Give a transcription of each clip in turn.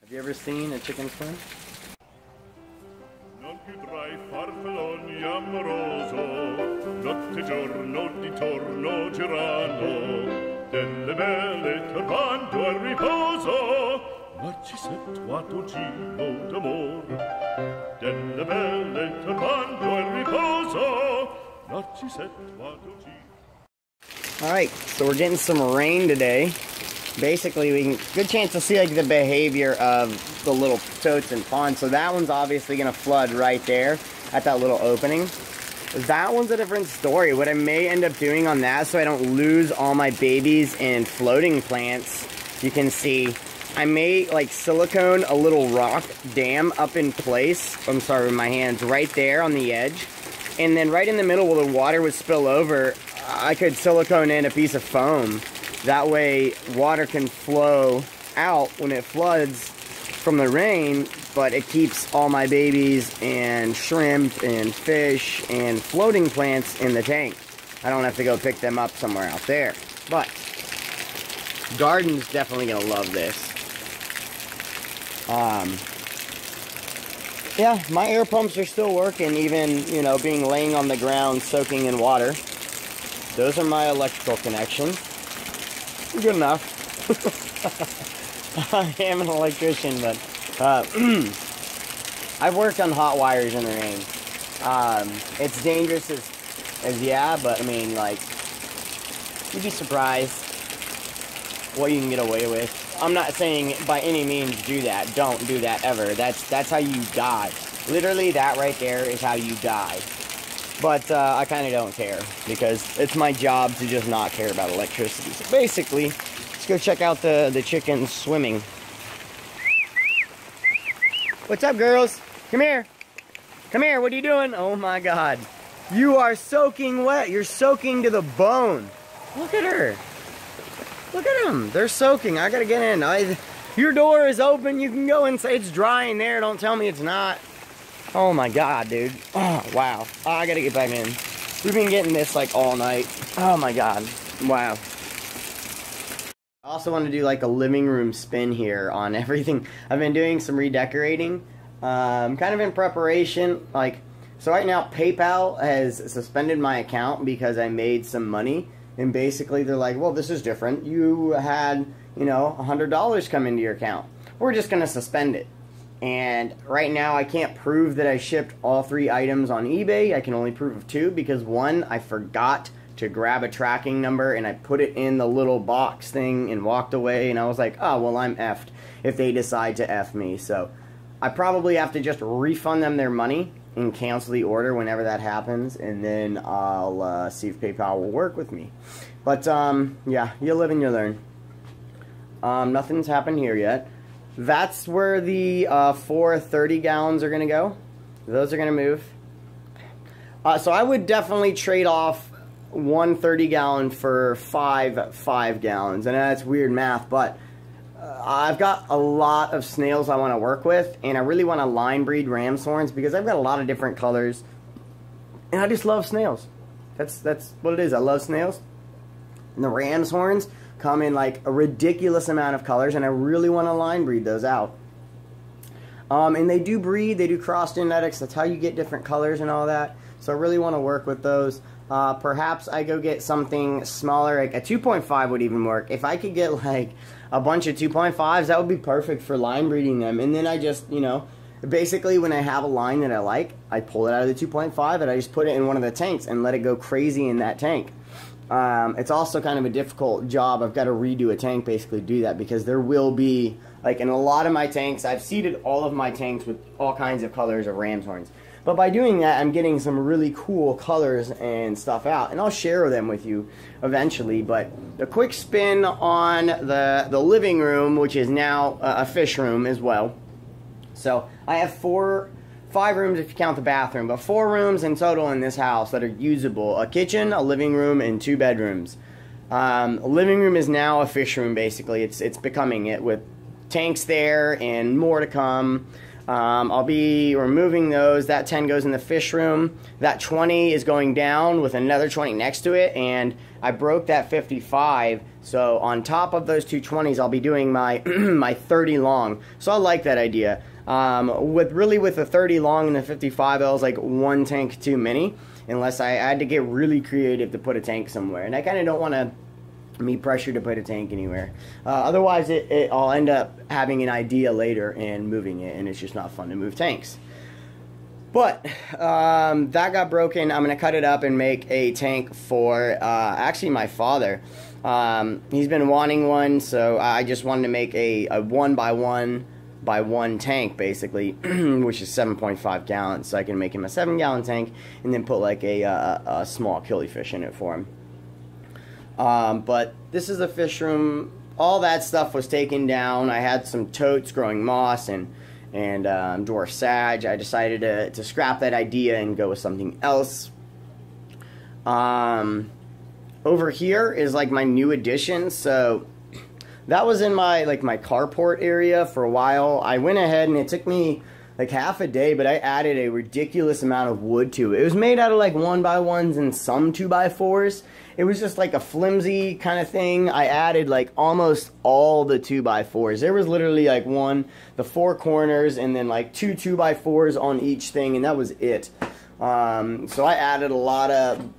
Have you ever seen a chicken swim? Non più tra I farfalloni amoroso, notte e giorno di torno girano, delle belle turbando al riposo, narcisetto giro d'amor. Delle belle turbando al riposo, narcisetto giro. Alright, so we're getting some rain today. Basically, we can good chance to see like the behavior of the little totes and ponds. So that one's obviously gonna flood right there at that little opening. That one's a different story. What I may end up doing on that, so I don't lose all my babies and floating plants, you can see I may like silicone a little rock dam up in place. I'm sorry, with my hands right there on the edge, and then right in the middle where the water would spill over, I could silicone in a piece of foam. That way water can flow out when it floods from the rain, but it keeps all my babies and shrimp and fish and floating plants in the tank. I don't have to go pick them up somewhere out there. But garden's definitely gonna love this. Yeah, my air pumps are still working, even, you know, being laying on the ground soaking in water. Those are my electrical connections. Good enough. I am an electrician, but I've worked on hot wires in the rain. It's dangerous as yeah, but I mean, like, you'd be surprised what you can get away with. I'm not saying by any means do that. Don't do that ever. That's how you die. Literally, that right there is how you die. But I kind of don't care, because it's my job to just not care about electricity. So basically, let's go check out the chickens swimming. What's up, girls? Come here. Come here, what are you doing? Oh my God. You are soaking wet. You're soaking to the bone. Look at her. Look at them. They're soaking. I gotta get in. Your door is open. You can go inside. It's dry in there. Don't tell me it's not. Oh my God, dude. Oh, wow. Oh, I gotta get back in. We've been getting this like all night. Oh my God. Wow. I also want to do like a living room spin here on everything. I've been doing some redecorating. Kind of in preparation. Like, so right now PayPal has suspended my account because I made some money. And basically they're like, well, this is different. You had, you know, $100 come into your account. We're just gonna suspend it. And right now I can't prove that I shipped all 3 items on eBay. I can only prove of 2 because 1, I forgot to grab a tracking number and I put it in the little box thing and walked away, and I was like, oh, well, I'm effed if they decide to F me. So I probably have to just refund them their money and cancel the order whenever that happens, and then I'll see if PayPal will work with me. But yeah, you live and you learn. Nothing's happened here yet. That's where the 4 30 gallons are going to go. Those are going to move. So I would definitely trade off 1 30 gallon for 5 5 gallons. And that's weird math, but I've got a lot of snails I want to work with, and I really want to line breed ram's horns because I've got a lot of different colors, and I just love snails. That's what it is. I love snails. And the ram's horns come in like a ridiculous amount of colors, and I really want to line breed those out. And they do breed, they do cross genetics. That's how you get different colors and all that. So I really want to work with those. Perhaps I go get something smaller, like a 2.5 would even work. If I could get like a bunch of 2.5s, that would be perfect for line breeding them. And then I just, you know, basically when I have a line that I like, I pull it out of the 2.5 and I just put it in one of the tanks and let it go crazy in that tank. It's also kind of a difficult job. I've got to redo a tank basically to do that, because there will be, like in a lot of my tanks, I've seeded all of my tanks with all kinds of colors of ram's horns. But by doing that, I'm getting some really cool colors and stuff out, and I'll share them with you eventually. But a quick spin on the living room, which is now a fish room as well. So I have 5 rooms if you count the bathroom, but 4 rooms in total in this house that are usable. A kitchen, a living room, and 2 bedrooms. A living room is now a fish room, basically. It's becoming it, with tanks there and more to come. I'll be removing those. That 10 goes in the fish room. That 20 is going down with another 20 next to it, and I broke that 55. So on top of those two 20s, I'll be doing my my 30 long. So I like that idea. With the 30 long and the 55, I was like one tank too many, unless I had to get really creative to put a tank somewhere. And I kind of don't want to be pressured to put a tank anywhere. Otherwise, I'll end up having an idea later and moving it, and it's just not fun to move tanks. But that got broken. I'm going to cut it up and make a tank for actually my father. He's been wanting one, so I just wanted to make a 1x1 tank, basically, which is 7.5 gallons. So I can make him a 7-gallon tank and then put like a small killifish in it for him. But this is the fish room. All that stuff was taken down. I had some totes growing moss and dwarf sage. I decided to scrap that idea and go with something else. Over here is like my new addition. So that was in my carport area for a while. I went ahead and it took me like half a day, but I added a ridiculous amount of wood to it. It was made out of like 1x1s and some 2x4s. It was just like a flimsy kind of thing. I added like almost all the 2x4s. There was literally like the 4 corners, and then like 2 2x4s on each thing, and that was it. So I added a lot of,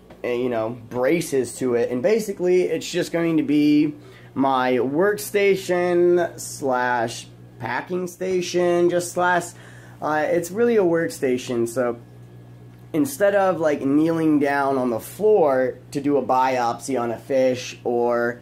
braces to it, and basically it's just going to be my workstation slash packing station, it's really a workstation. So instead of like kneeling down on the floor to do a biopsy on a fish or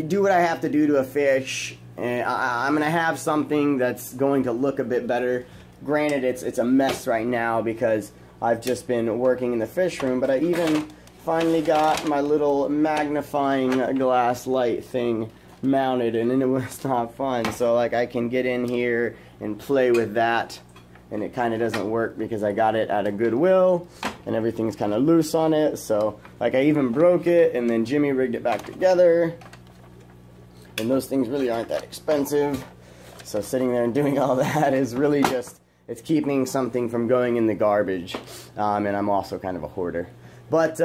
do what I have to do to a fish, I'm going to have something that's going to look a bit better. Granted, it's a mess right now because I've just been working in the fish room, but I even finally got my little magnifying glass light thing mounted, and it was not fun. So like I can get in here and play with that, and it kind of doesn't work because I got it at a Goodwill and everything's kind of loose on it. So like I even broke it, and then Jimmy rigged it back together, and those things really aren't that expensive. So sitting there and doing all that is really just, it's keeping something from going in the garbage. And I'm also kind of a hoarder. But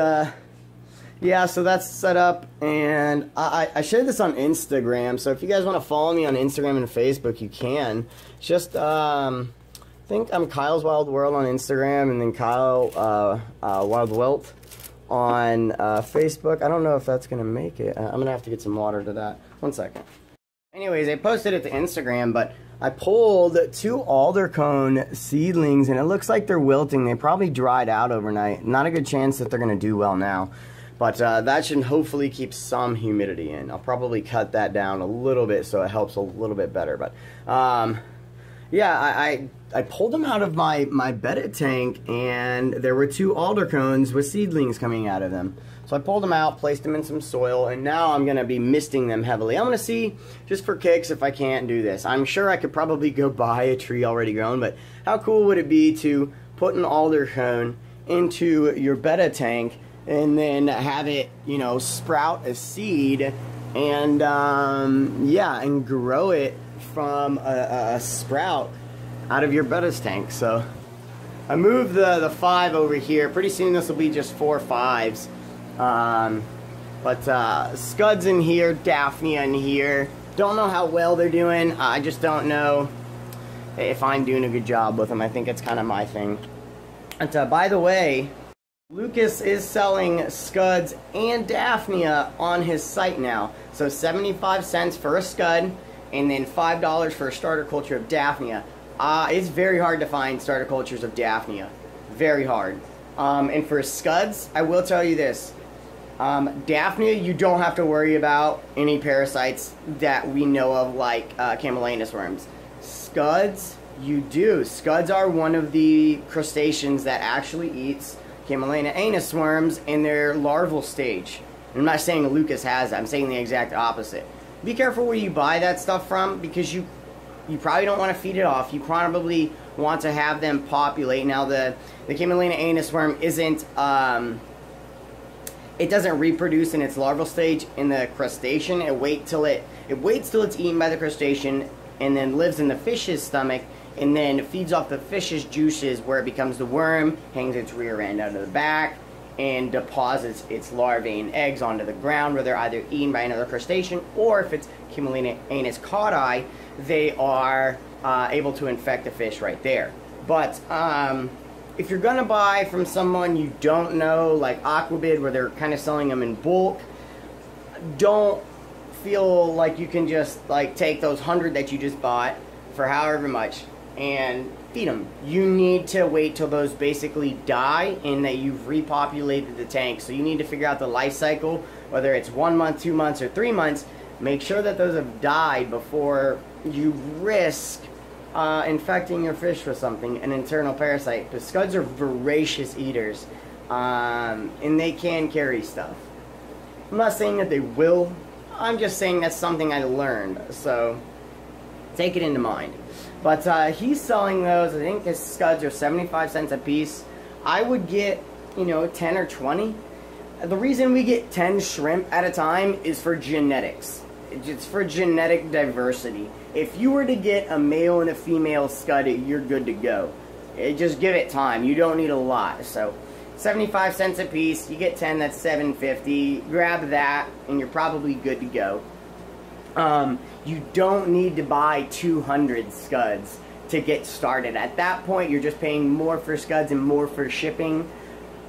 yeah, so that's set up, and I shared this on Instagram. So if you guys want to follow me on Instagram and Facebook, you can. Just I think I'm Kyle's Wild World on Instagram, and then Kyle Wild Welt on Facebook. I don't know if that's gonna make it. I'm gonna have to get some water to that. 1 second. Anyways, I posted it to Instagram, but I pulled 2 alder cone seedlings, and it looks like they're wilting. They probably dried out overnight. Not a good chance that they're gonna do well now. But that should hopefully keep some humidity in. I'll probably cut that down a little bit so it helps a little bit better. But yeah, I pulled them out of my bedded tank, and there were 2 alder cones with seedlings coming out of them. So I pulled them out, placed them in some soil, and now I'm going to be misting them heavily. I'm going to see, just for kicks, if I can't do this. I'm sure I could probably go buy a tree already grown, but how cool would it be to put an alder cone into your bedded tank and then have it, sprout a seed and, yeah, and grow it from a sprout out of your bedded tank. So I moved the 5 over here. Pretty soon this will be just 4 5s. But scuds in here, daphnia in here. Don't know how well they're doing. I just don't know if I'm doing a good job with them. I think it's kind of my thing. And by the way, Lucas is selling scuds and daphnia on his site now. So 75 cents for a scud, and then $5 for a starter culture of daphnia. It's very hard to find starter cultures of daphnia. Very hard. And for scuds, I will tell you this. Daphnia, you don't have to worry about any parasites that we know of, like camelina worms. Scuds, you do. Scuds are one of the crustaceans that actually eats camelina anus worms in their larval stage. I'm not saying Lucas has that. I'm saying the exact opposite. Be careful where you buy that stuff from, because you probably don't want to feed it off. You probably want to have them populate. Now the camelina anus worm isn't it doesn't reproduce in its larval stage in the crustacean. It waits till it's eaten by the crustacean and then lives in the fish's stomach and then it feeds off the fish's juices where it becomes the worm, hangs its rear end out of the back, and deposits its larvae and eggs onto the ground where they're either eaten by another crustacean, or if it's Camelina cauda, they are able to infect the fish right there. But if you're gonna buy from someone you don't know, like Aquabid, where they're kind of selling them in bulk, don't feel like you can just like take those 100 that you just bought for however much and feed them. You need to wait till those basically die and that you've repopulated the tank. So you need to figure out the life cycle, whether it's 1 month, 2 months, or 3 months. Make sure that those have died before you risk infecting your fish with something, an internal parasite. Because scuds are voracious eaters, and they can carry stuff. I'm not saying that they will, I'm just saying that's something I learned, so take it into mind. But he's selling those, I think his scuds are 75 cents a piece. I would get, you know, 10 or 20. The reason we get 10 shrimp at a time is for genetics. It's for genetic diversity. If you were to get a male and a female scud, you're good to go. Just give it time. You don't need a lot. So 75 cents a piece, you get 10, that's $7.50. Grab that and you're probably good to go. You don't need to buy 200 scuds to get started. At that point, you're just paying more for scuds and more for shipping.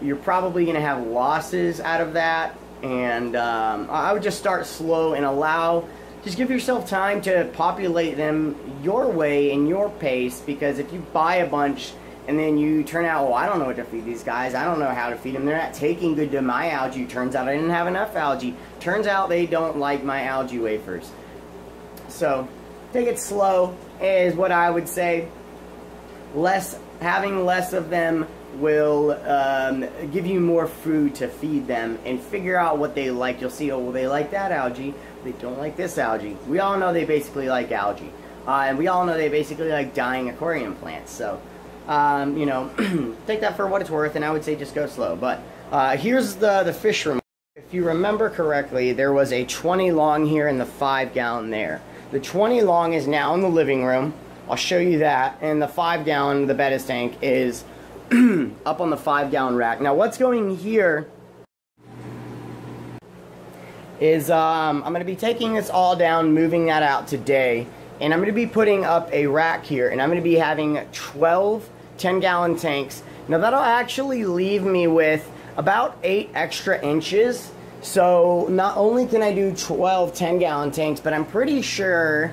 You're probably going to have losses out of that. And I would just start slow and just give yourself time to populate them your way and your pace. Because if you buy a bunch and then you turn out, well, I don't know what to feed these guys, I don't know how to feed them, they're not taking good to my algae, turns out I didn't have enough algae, turns out they don't like my algae wafers. So take it slow is what I would say. Having less of them will give you more food to feed them and figure out what they like. You'll see, oh, well, they like that algae, they don't like this algae. We all know they basically like algae. And we all know they basically like dying aquarium plants. So, you know, take that for what it's worth, and I would say just go slow. But here's the fish room. If you remember correctly, there was a 20 long here and the 5 gallon there. The 20 long is now in the living room. I'll show you that. And the 5 gallon, the Bettis tank, is up on the 5 gallon rack. Now what's going here is I'm going to be taking this all down, moving that out today. And I'm going to be putting up a rack here. And I'm going to be having 12 10 gallon tanks. Now that'll actually leave me with about 8 extra inches. So not only can I do 12 10 gallon tanks, but I'm pretty sure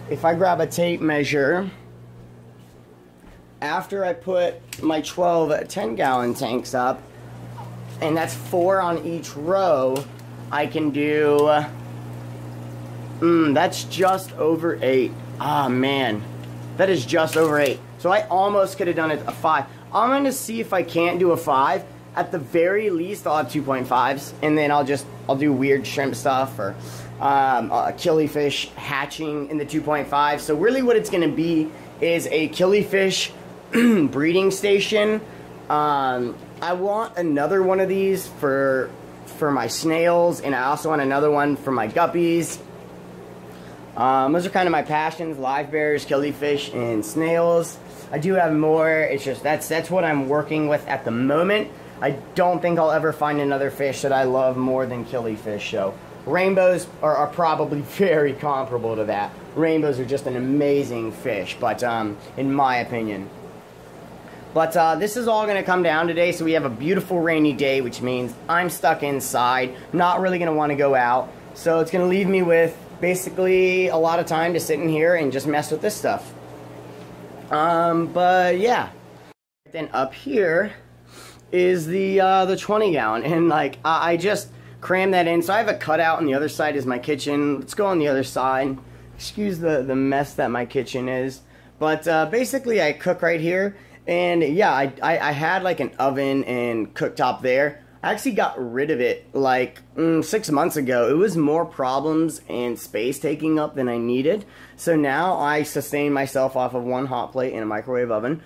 if I grab a tape measure, after I put my 12 10 gallon tanks up, and that's 4 on each row, I can do, that's just over 8. Ah, man, that is just over 8. So I almost could have done it a 5. I'm going to see if I can't do a 5. At the very least, I'll have 2.5s, and then I'll do weird shrimp stuff or killifish hatching in the 2.5. So really what it's going to be is a killifish breeding station. I want another one of these for my snails, and I also want another one for my guppies. Those are kind of my passions: live bears, killifish, and snails. I do have more. It's just that's what I'm working with at the moment. I don't think I'll ever find another fish that I love more than killifish. So rainbows are probably very comparable to that. Rainbows are just an amazing fish, but in my opinion. But this is all going to come down today, so we have a beautiful rainy day, which means I'm stuck inside, not really going to want to go out. So it's going to leave me with basically a lot of time to sit in here and just mess with this stuff. But yeah. Then up here is the 20 gallon, and like I just crammed that in. So I have a cutout on the other side is my kitchen. Let's go on the other side. Excuse the mess that my kitchen is. But basically I cook right here. And yeah, I had like an oven and cooktop there. I actually got rid of it like 6 months ago. It was more problems and space taking up than I needed. So now I sustain myself off of one hot plate and a microwave oven.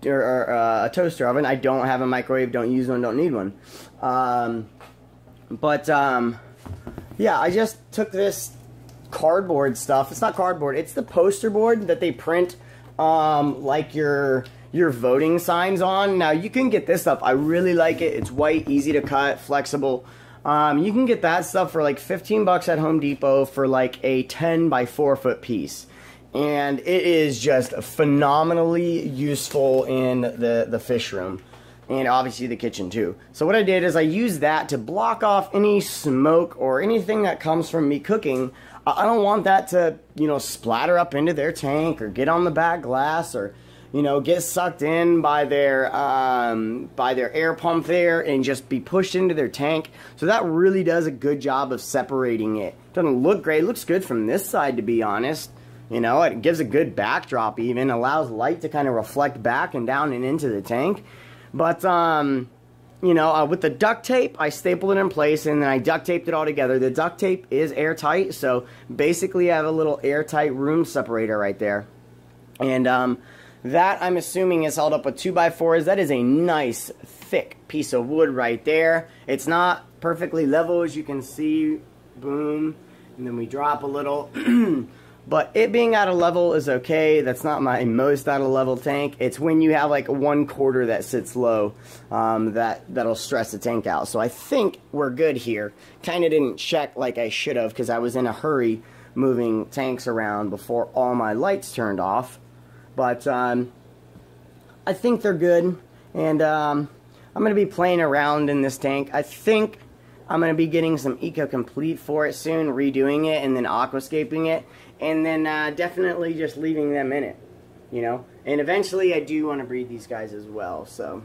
Or a toaster oven. I don't have a microwave, don't use one, don't need one. Yeah, I just took this cardboard stuff. It's not cardboard, it's the poster board that they print like your voting signs on. Now you can get this stuff. I really like it. It's white, easy to cut, flexible. You can get that stuff for like 15 bucks at Home Depot for like a 10 by 4 foot piece. And it is just phenomenally useful in the fish room. And obviously the kitchen too. So what I did is I used that to block off any smoke or anything that comes from me cooking. I don't want that to, you know, splatter up into their tank or get on the back glass or, you know, get sucked in by their air pump there and just be pushed into their tank. So that really does a good job of separating it. Doesn't look great. It looks good from this side, to be honest. You know, it gives a good backdrop even. Allows light to kind of reflect back and down and into the tank. But, you know, with the duct tape, I stapled it in place and then I duct taped it all together. The duct tape is airtight, so basically I have a little airtight room separator right there. And that, I'm assuming, is held up with 2x4s. That is a nice, thick piece of wood right there. It's not perfectly level, as you can see. Boom. And then we drop a little. But it being out of level is okay. That's not my most out of level tank. It's when you have like 1/4 that sits low that'll stress the tank out. So I think we're good here. Kind of didn't check like I should have because I was in a hurry moving tanks around before all my lights turned off. But I think they're good. And I'm going to be playing around in this tank. I think I'm going to be getting some Eco Complete for it soon, redoing it and then aquascaping it. And then definitely just leaving them in it, you know. And eventually I do want to breed these guys as well, so...